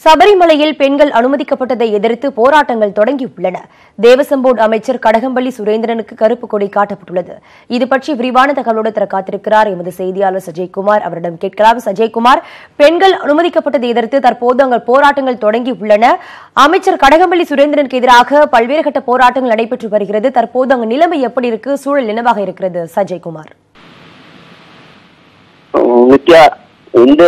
சபரிமலையில் பெண்கள் அனுமதிக்கப்பட்டதை எதிர்த்து போராட்டங்கள் தொடங்கியுள்ளன. தேவசம் போர்டு அமைச்சர் கடகம்பள்ளி சுரேந்திரனுக்கு கருப்பு கொடி காட்டப்பட்டுள்ளது. இது பற்றி விரிவான தகவலோடு தர காத்திருக்கிறார் எமது செய்தியாளர் சஜய்குமார். அவரிடம் கேட்கலாம். சஜய்குமார், பெண்கள் அனுமதிக்கப்பட்டதை எதிர்த்து தற்போது அங்கு போராட்டங்கள் தொடங்கியுள்ளன. அமைச்சர் கடகம்பள்ளி சுரேந்திரனுக்கு எதிராக பல்வேறு கட்ட போராட்டங்கள் நடைபெற்று வருகிறது. தற்போது அங்கு நிலைமை எப்படி இருக்கு, சூழல் என்னவாக இருக்கிறது? சஜய்குமார். இன்று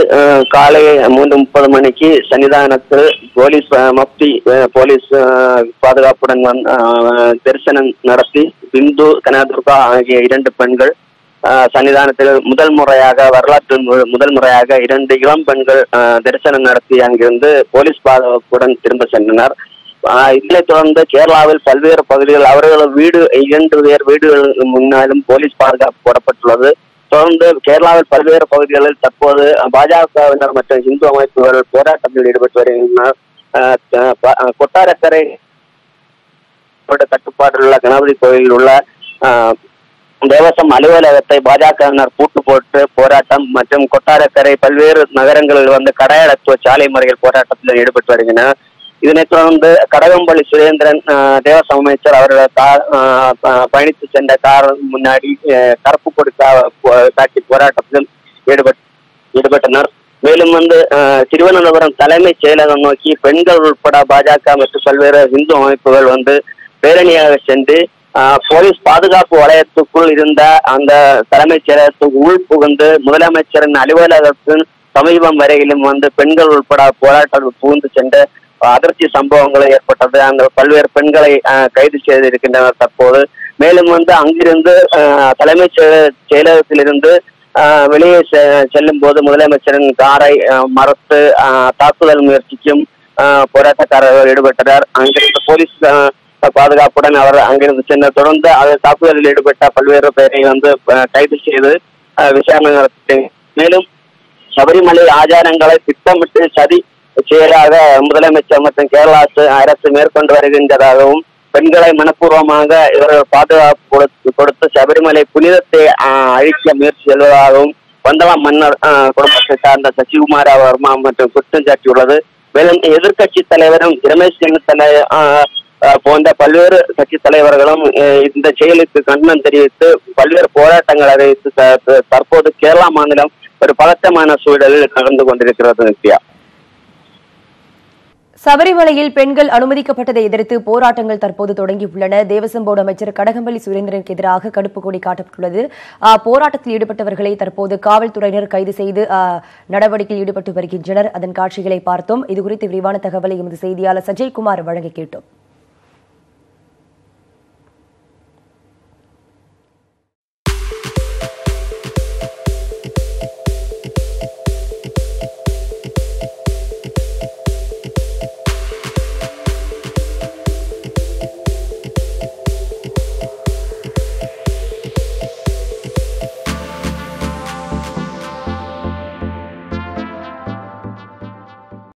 காலை 3:30 மணிக்கு சன்னிதானத்தில் போலீஸ் மப்தி போலீஸ் பாதுகாப்புடன் தரிசனம் நடத்தி பிந்து கனதுர்கா ஆகிய 2 பெண்கள் சன்னிதானத்தில் முதல் முறையாக 2 இளம் பெண்கள் தரிசனம் நடத்தி அங்கிருந்து போலீஸ் பாதுகாப்புடன் திரும்ப சென்றனர். இதனைத் தொடர்ந்து கேரளாவில் பல்வேறு பகுதிகள் அவர்களது 2 பேர் வீடுகள் முன்னாலும் போலீஸ் பாதுகாப்பு போடப்பட்டுள்ளது. தொடர்ந்து கேரளாவில் பல்வேறு பகுதிகளில் தற்போது பாஜகவினர் மற்றும் இந்து அமைப்புகள் போராட்டத்தில் ஈடுபட்டு வருகின்றனர். கொட்டாரக்கரை கட்டுப்பாட்டில் உள்ள கணபதி கோயிலில் உள்ள தேவசம் அலுவலகத்தை பாஜகவினர் பூட்டு போட்டு போராட்டம் மற்றும் கொட்டாரக்கரை பல்வேறு நகரங்களில் கடையடைப்பு சாலை மறியல் போராட்டத்தில் ஈடுபட்டு வருகின்றனர். இதனைத் தொடர்ந்து கடகம்பள்ளி சுரேந்திரன் தேவசம் அமைச்சர் அவர்கள் பயணித்து சென்ற கார் முன்னாடி கருப்பு கொடி காட்டி போராட்டத்திலும் ஈடுபட்டனர். மேலும் திருவனந்தபுரம் தலைமைச் செயலகம் நோக்கி பெண்கள் உட்பட பாஜக மற்றும் பல்வேறு இந்து அமைப்புகள் பேரணியாக சென்று போலீஸ் பாதுகாப்பு வலயத்துக்குள் இருந்த அந்த தலைமைச் செயலகத்துக்கு உள் புகுந்து முதலமைச்சரின் அலுவலகத்தின் சமீபம் வரையிலும் பெண்கள் உட்பட போராட்டங்கள் புகுந்து சென்று அதிர்ச்சி சம்பவங்கள் ஏற்பட்டது. அங்கு பல்வேறு பெண்களை கைது செய்திருக்கின்றனர் தற்போது. மேலும் அங்கிருந்து தலைமைச் செயலகத்திலிருந்து வெளியே செல்லும் போது முதலமைச்சரின் காரை மறுத்து தாக்குதல் முயற்சிக்கும் போராட்டக்காரர்கள் ஈடுபட்டனர். அங்கிருந்து போலீஸ் பாதுகாப்புடன் அவர் அங்கிருந்து சென்ற தொடர்ந்து தாக்குதலில் ஈடுபட்ட பல்வேறு பேரை கைது செய்து விசாரணை நடத்தி மேலும் சபரிமலை ஆச்சாரங்களை திட்டமிட்டு சதி செயலாக முதலமைச்சர் மற்றும் கேரள அரசு மேற்கொண்டு வருகின்றதாகவும் பெண்களை மனப்பூர்வமாக இவர்கள் பாதுகாப்பு கொடுத்து சபரிமலை புனிதத்தை அழிக்க முயற்சி செல்வதாகவும் பந்தளம் மன்னர் குடும்பத்தை சார்ந்த சசிகுமார் வர்மா மற்றும் குற்றம் சாட்டியுள்ளது. மேலும் எதிர்கட்சி தலைவரும் ரமேஷ் போன்ற பல்வேறு கட்சி தலைவர்களும் இந்த செயலுக்கு கண்டனம் தெரிவித்து பல்வேறு போராட்டங்கள் அறிவித்து தற்போது கேரளா மாநிலம் ஒரு பதட்டமான சூழலில் நடந்து கொண்டிருக்கிறது. நித்யா, சபரிமலையில் பெண்கள் அனுமதிக்கப்பட்டதை எதிர்த்து போராட்டங்கள் தற்போது தொடங்கியுள்ளன. தேவசம் போர்டு அமைச்சர் கடகம்பள்ளி சுரேந்திரனுக்கு எதிராக கருப்பு கொடி காட்டப்பட்டுள்ளது. போராட்டத்தில் ஈடுபட்டவர்களை தற்போது காவல்துறையினர் கைது செய்து நடவடிக்கையில் ஈடுபட்டு வருகின்றனர். அதன் காட்சிகளை பார்த்தோம். இதுகுறித்து விரிவான தகவலை எமது செய்தியாளர் சஜய்குமார் வழங்க கேட்டோம்.